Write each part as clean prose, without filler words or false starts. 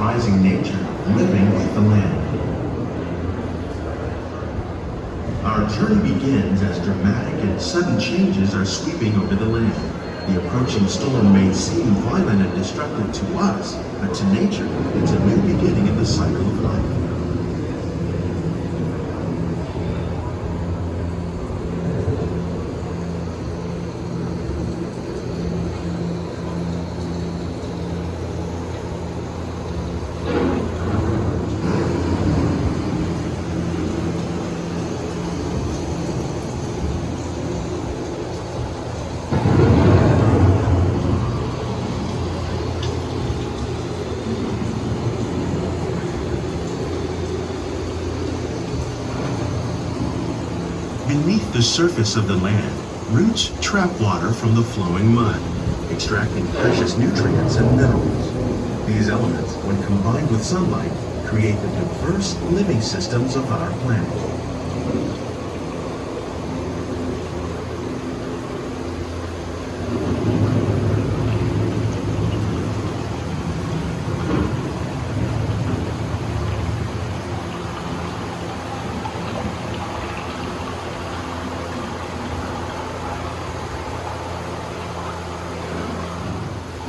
surprising nature living with the land. Our journey begins as dramatic and sudden changes are sweeping over the land. The approaching storm may seem violent and destructive to us, but to nature, it's a new beginning in the cycle of life. Beneath the surface of the land, roots trap water from the flowing mud, extracting precious nutrients and minerals. These elements, when combined with sunlight, create the diverse living systems of our planet.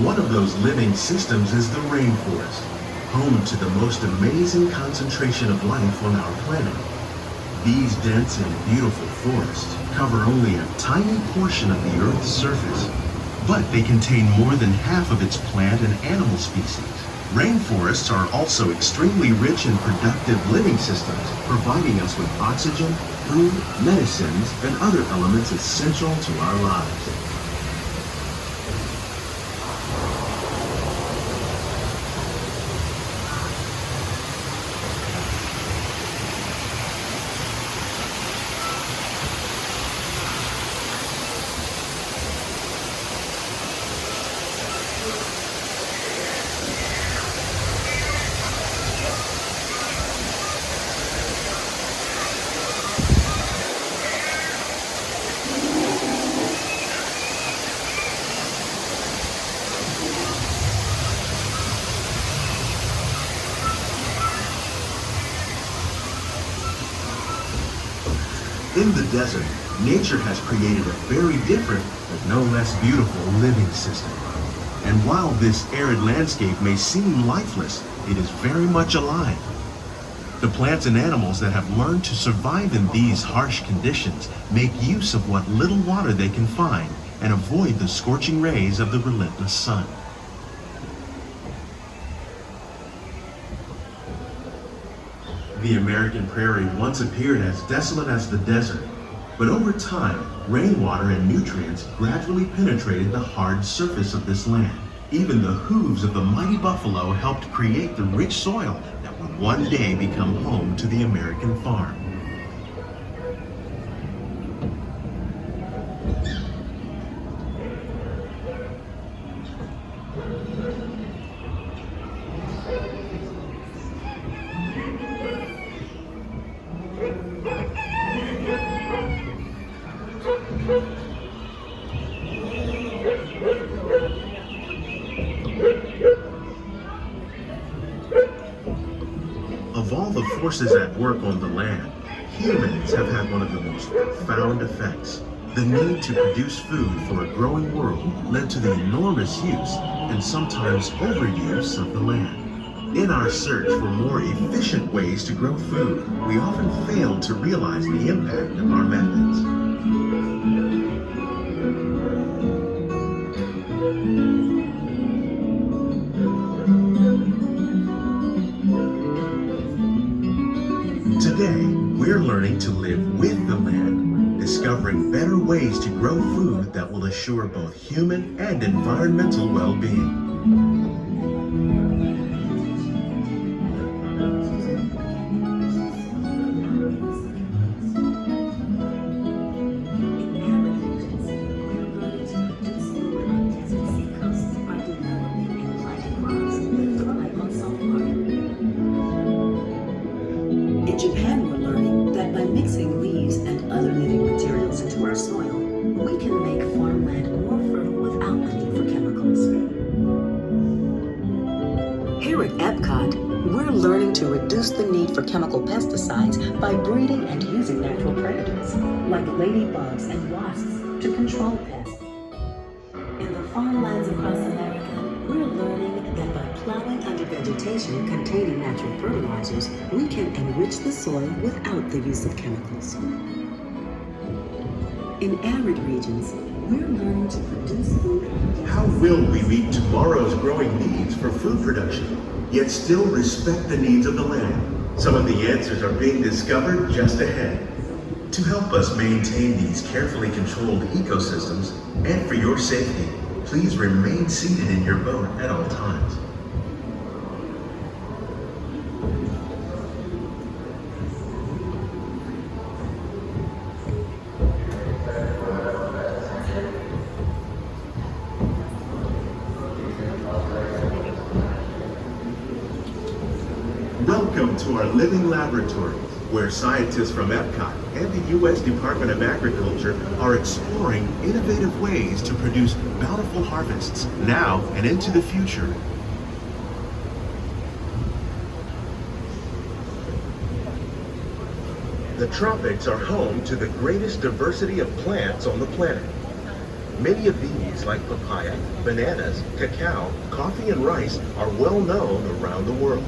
One of those living systems is the rainforest, home to the most amazing concentration of life on our planet. These dense and beautiful forests cover only a tiny portion of the Earth's surface, but they contain more than half of its plant and animal species. Rainforests are also extremely rich and productive living systems, providing us with oxygen, food, medicines, and other elements essential to our lives. In the desert, nature has created a very different, but no less beautiful living system. And while this arid landscape may seem lifeless, it is very much alive. The plants and animals that have learned to survive in these harsh conditions make use of what little water they can find and avoid the scorching rays of the relentless sun. The American prairie once appeared as desolate as the desert, but over time, rainwater and nutrients gradually penetrated the hard surface of this land. Even the hooves of the mighty buffalo helped create the rich soil that would one day become home to the American farm. Of all the forces at work on the land, humans have had one of the most profound effects. The need to produce food for a growing world led to the enormous use and sometimes overuse of the land. In our search for more efficient ways to grow food, we often fail to realize the impact of our methods. Today, we're learning to live with the land, discovering better ways to grow food that will assure both human and environmental well-being. In Japan, we're learning that by mixing leaves and other living materials into our soil, we can make farmland more fertile without the need for chemicals. We're learning to reduce the need for chemical pesticides by breeding and using natural predators, like ladybugs and wasps, to control pests. In the farmlands across America, we're learning that by plowing under vegetation containing natural fertilizers, we can enrich the soil without the use of chemicals. In arid regions, we're learning to produce food. How will we meet tomorrow's growing needs for food production, yet still respect the needs of the land? Some of the answers are being discovered just ahead. To help us maintain these carefully controlled ecosystems, and for your safety, please remain seated in your boat at all times. Welcome to our living laboratory, where scientists from Epcot and the U.S. Department of Agriculture are exploring innovative ways to produce bountiful harvests now and into the future. The tropics are home to the greatest diversity of plants on the planet. Many of these, like papaya, bananas, cacao, coffee, and rice, are well known around the world.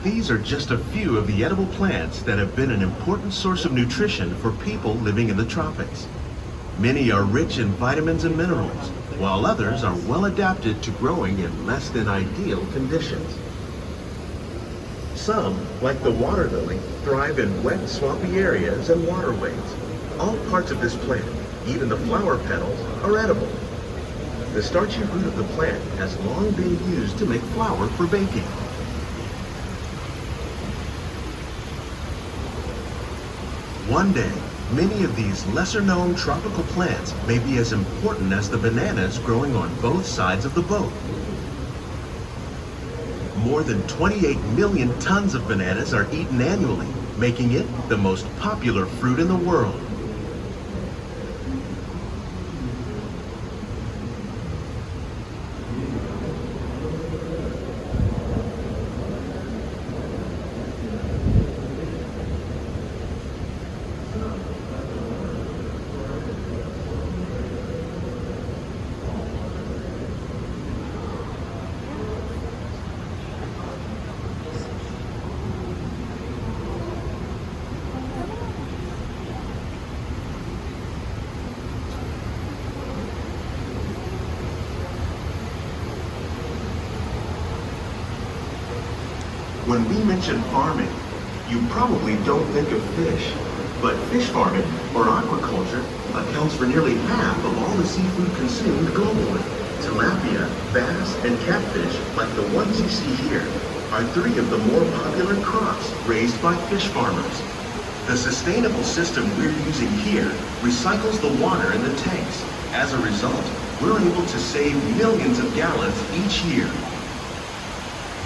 These are just a few of the edible plants that have been an important source of nutrition for people living in the tropics. Many are rich in vitamins and minerals, while others are well adapted to growing in less than ideal conditions. Some, like the water lily, thrive in wet, swampy areas and waterways. All parts of this plant, even the flower petals, are edible. The starchy root of the plant has long been used to make flour for baking. One day, many of these lesser-known tropical plants may be as important as the bananas growing on both sides of the boat. More than 28 million tons of bananas are eaten annually, making it the most popular fruit in the world. When we mention farming, you probably don't think of fish, but fish farming, or aquaculture, accounts for nearly half of all the seafood consumed globally. Tilapia, bass, and catfish, like the ones you see here, are three of the more popular crops raised by fish farmers. The sustainable system we're using here recycles the water in the tanks. As a result, we're able to save millions of gallons each year.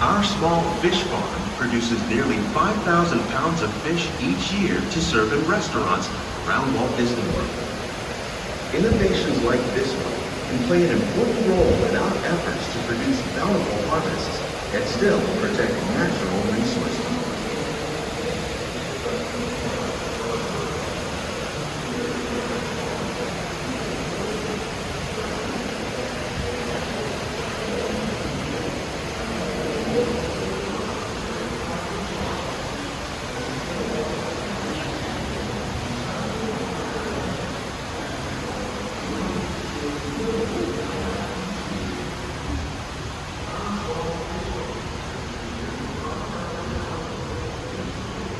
Our small fish farm produces nearly 5,000 pounds of fish each year to serve in restaurants around Walt Disney World. Innovations like this one can play an important role in our efforts to produce bountiful harvests and still protect natural resources.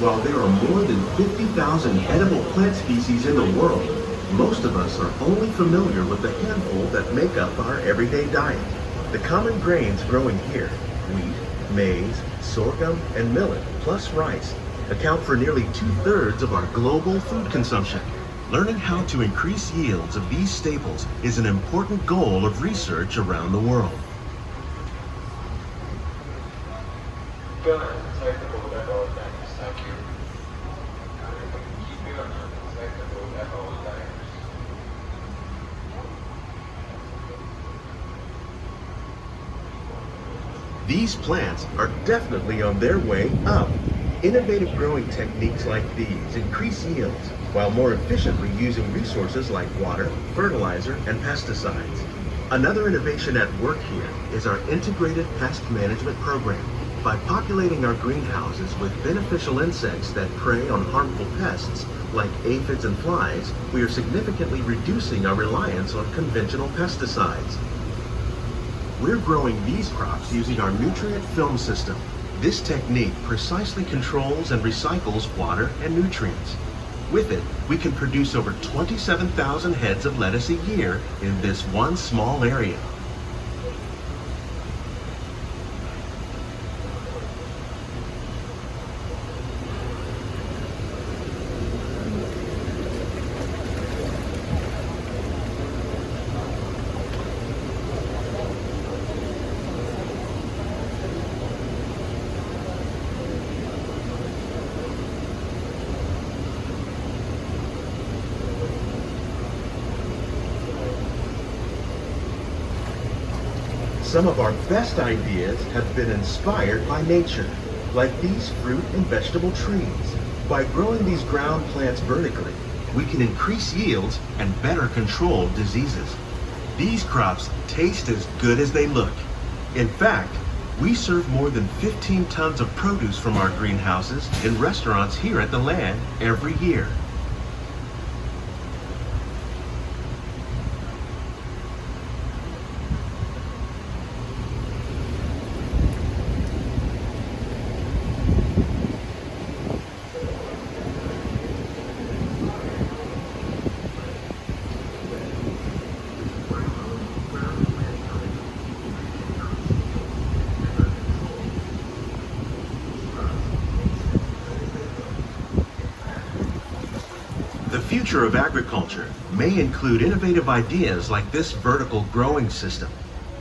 While there are more than 50,000 edible plant species in the world, most of us are only familiar with the handful that make up our everyday diet. The common grains growing here, wheat, maize, sorghum, and millet, plus rice, account for nearly 2/3 of our global food consumption. Learning how to increase yields of these staples is an important goal of research around the world. Thank you. These plants are definitely on their way up. Innovative growing techniques like these increase yields while more efficiently using resources like water, fertilizer, and pesticides. Another innovation at work here is our integrated pest management program. By populating our greenhouses with beneficial insects that prey on harmful pests like aphids and flies, we are significantly reducing our reliance on conventional pesticides. We're growing these crops using our nutrient film system. This technique precisely controls and recycles water and nutrients. With it, we can produce over 27,000 heads of lettuce a year in this one small area. Some of our best ideas have been inspired by nature, like these fruit and vegetable trees. By growing these ground plants vertically, we can increase yields and better control diseases. These crops taste as good as they look. In fact, we serve more than 15 tons of produce from our greenhouses in restaurants here at the Land every year. The future of agriculture may include innovative ideas like this vertical growing system.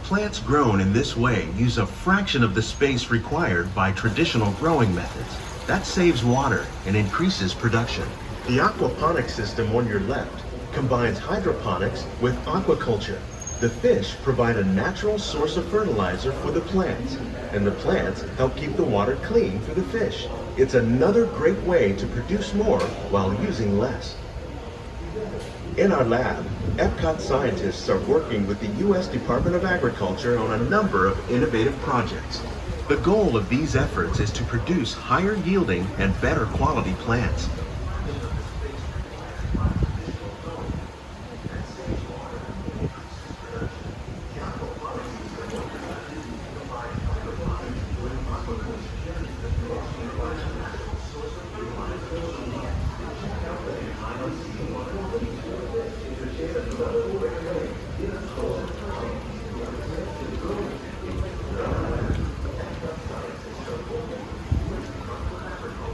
Plants grown in this way use a fraction of the space required by traditional growing methods. That saves water and increases production. The aquaponics system on your left combines hydroponics with aquaculture. The fish provide a natural source of fertilizer for the plants, and the plants help keep the water clean for the fish. It's another great way to produce more while using less. In our lab, Epcot scientists are working with the U.S. Department of Agriculture on a number of innovative projects. The goal of these efforts is to produce higher yielding and better quality plants.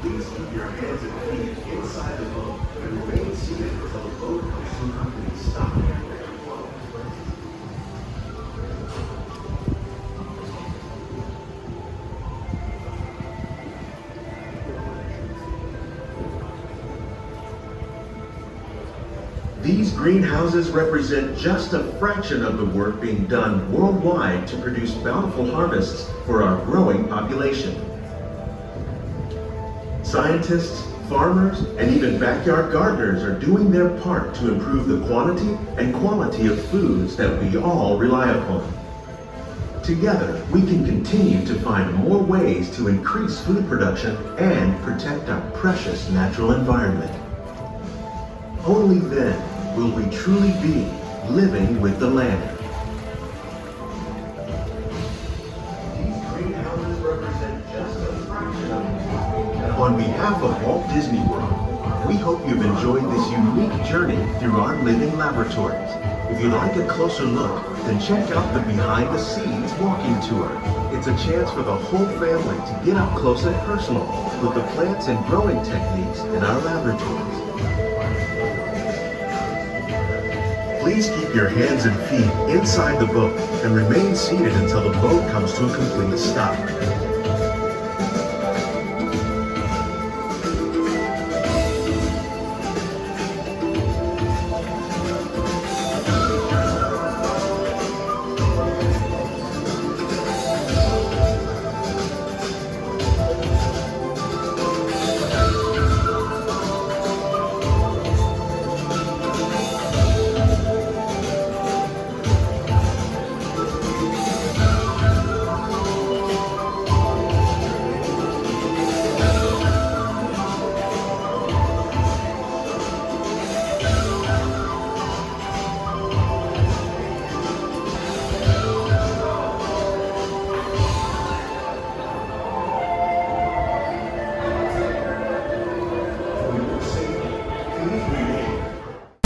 Please keep your hands and feet inside the boat and remain seated until the boat comes to a complete stop. These greenhouses represent just a fraction of the work being done worldwide to produce bountiful harvests for our growing population. Scientists, farmers, and even backyard gardeners are doing their part to improve the quantity and quality of foods that we all rely upon. Together, we can continue to find more ways to increase food production and protect our precious natural environment. Only then will we truly be living with the land. These greenhouses represent just a fraction of On behalf of Walt Disney World, we hope you've enjoyed this unique journey through our living laboratories. If you'd like a closer look, then check out the Behind the Scenes walking tour. It's a chance for the whole family to get up close and personal with the plants and growing techniques in our laboratories. Please keep your hands and feet inside the boat and remain seated until the boat comes to a complete stop.